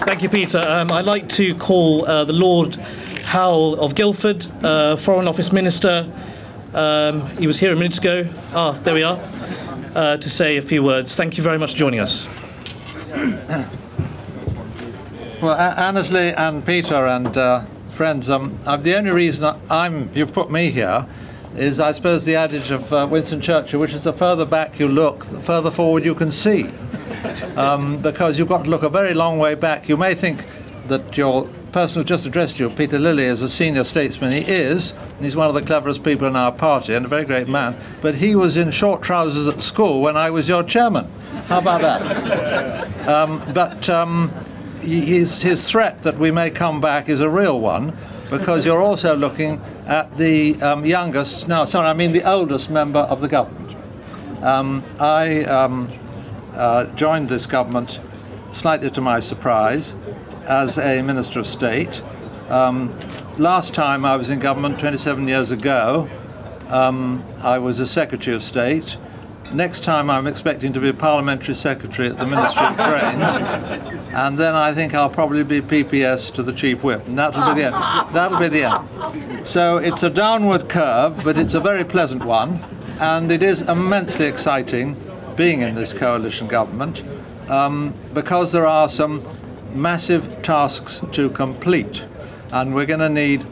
Thank you, Peter. I'd like to call the Lord Howell of Guildford, Foreign Office Minister. He was here a minute ago. There we are. To say a few words. Thank you very much for joining us. Well, Annesley and Peter and friends, the only reason you've put me here is, I suppose, the adage of Winston Churchill, which is the further back you look, the further forward you can see. Because you've got to look a very long way back. You may think that your person who just addressed you, Peter Lilly, is a senior statesman. He is, and he's one of the cleverest people in our party and a very great man. But he was in short trousers at school when I was your chairman. How about that? His threat that we may come back is a real one, because you're also looking at the the oldest member of the government. I joined this government, slightly to my surprise, as a Minister of State. Last time I was in government, 27 years ago, I was a Secretary of State. Next time I'm expecting to be a Parliamentary Secretary at the Ministry of Brains, and then I think I'll probably be PPS to the Chief Whip, and that'll be the end. That'll be the end. So it's a downward curve, but it's a very pleasant one, and it is immensely exciting being in this coalition government, because there are some massive tasks to complete, and we're going to need,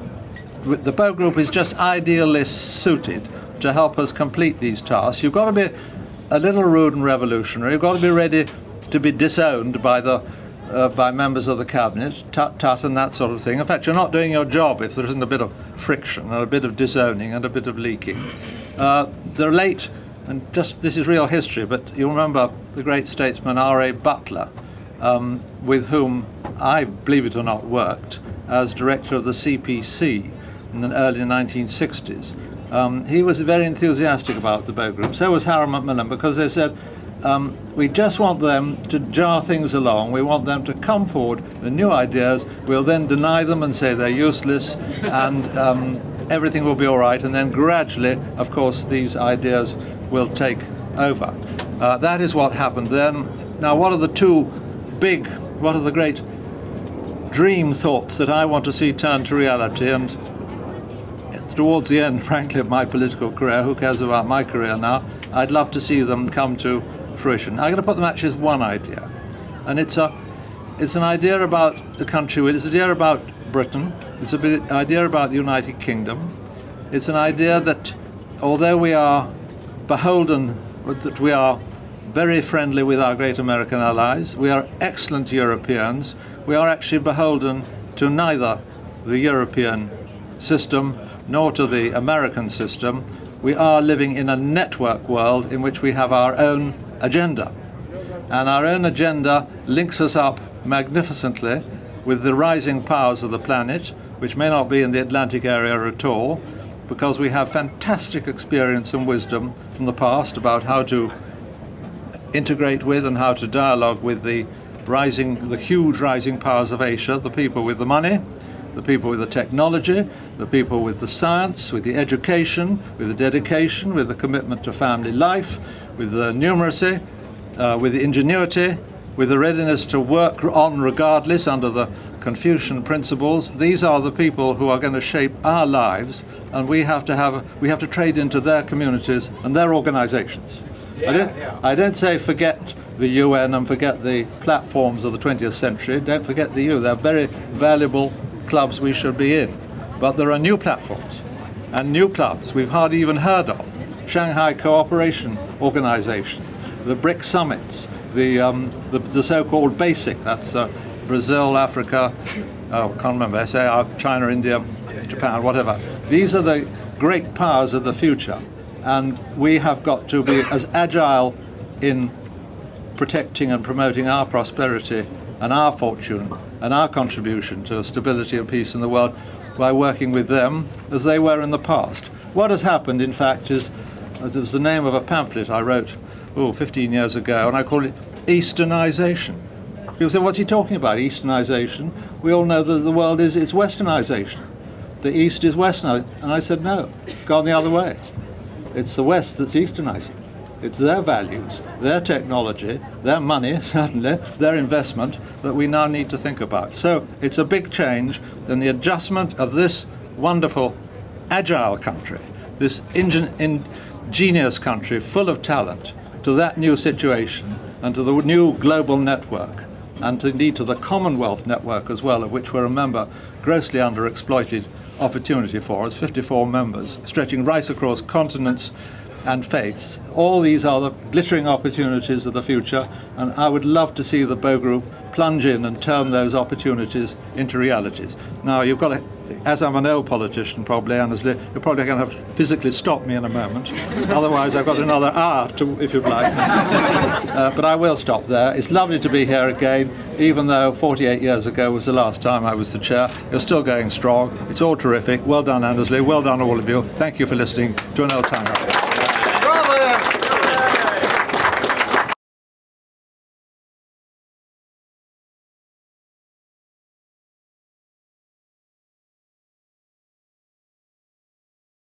the Bow Group is just ideally suited to help us complete these tasks. You've got to be a little rude and revolutionary. You've got to be ready to be disowned by by members of the cabinet, tut and that sort of thing. In fact, you're not doing your job if there isn't a bit of friction and a bit of disowning and a bit of leaking. They're late, and just this is real history, but you remember the great statesman R.A. Butler, with whom I, believe it or not, worked as director of the CPC in the early 1960s. He was very enthusiastic about the Bow Group. So was Harold Macmillan, because they said, we just want them to jar things along. We want them to come forward with new ideas. We'll then deny them and say they're useless, and everything will be all right. And then gradually, of course, these ideas will take over. That is what happened then. Now, what are the great dream thoughts that I want to see turn to reality? And towards the end, frankly, of my political career, who cares about my career now, I'd love to see them come to fruition. I'm going to put them actually as one idea. And it's an idea about the country, it's an idea about Britain, it's an idea about the United Kingdom. It's an idea that, although we are beholden, that we are very friendly with our great American allies, we are excellent Europeans, we are actually beholden to neither the European system nor to the American system. We are living in a network world in which we have our own agenda. And our own agenda links us up magnificently with the rising powers of the planet, which may not be in the Atlantic area at all, because we have fantastic experience and wisdom from the past about how to integrate with and how to dialogue with the huge rising powers of Asia, the people with the money, the people with the technology, the people with the science, with the education, with the dedication, with the commitment to family life, with the numeracy, with the ingenuity, with the readiness to work on regardless under the Confucian principles. These are the people who are going to shape our lives, and we have to trade into their communities and their organizations. I don't say forget the UN and forget the platforms of the 20th century. Don't forget the EU. They're very valuable clubs we should be in. But there are new platforms and new clubs we've hardly even heard of. Shanghai Cooperation Organization, the BRIC summits, the so-called BASIC, that's Brazil, Africa, I can't remember, China, India, Japan, whatever. These are the great powers of the future, and we have got to be as agile in protecting and promoting our prosperity and our fortune and our contribution to stability and peace in the world by working with them as they were in the past. What has happened, in fact, is, it was the name of a pamphlet I wrote 15 years ago, and I called it Easternization. People say, what's he talking about, Easternization? We all know that the world is Westernization. The East is Westernized. And I said, no, it's gone the other way. It's the West that's Easternizing. It's their values, their technology, their money, certainly, their investment that we now need to think about. So it's a big change in the adjustment of this wonderful, agile country, this ingenious country full of talent, to that new situation and to the new global network, and indeed to the Commonwealth network as well, of which we're a member, grossly underexploited opportunity for us, 54 members, stretching right across continents and faiths. All these are the glittering opportunities of the future, and I would love to see the Bow Group plunge in and turn those opportunities into realities. Now, you've got to, as I'm an old politician probably, Annesley, you're probably going to have to physically stop me in a moment. Otherwise, I've got another hour, if you'd like. But I will stop there. It's lovely to be here again, even though 48 years ago was the last time I was the chair. You're still going strong. It's all terrific. Well done, Annesley. Well done, all of you. Thank you for listening to an old timer. Bravo!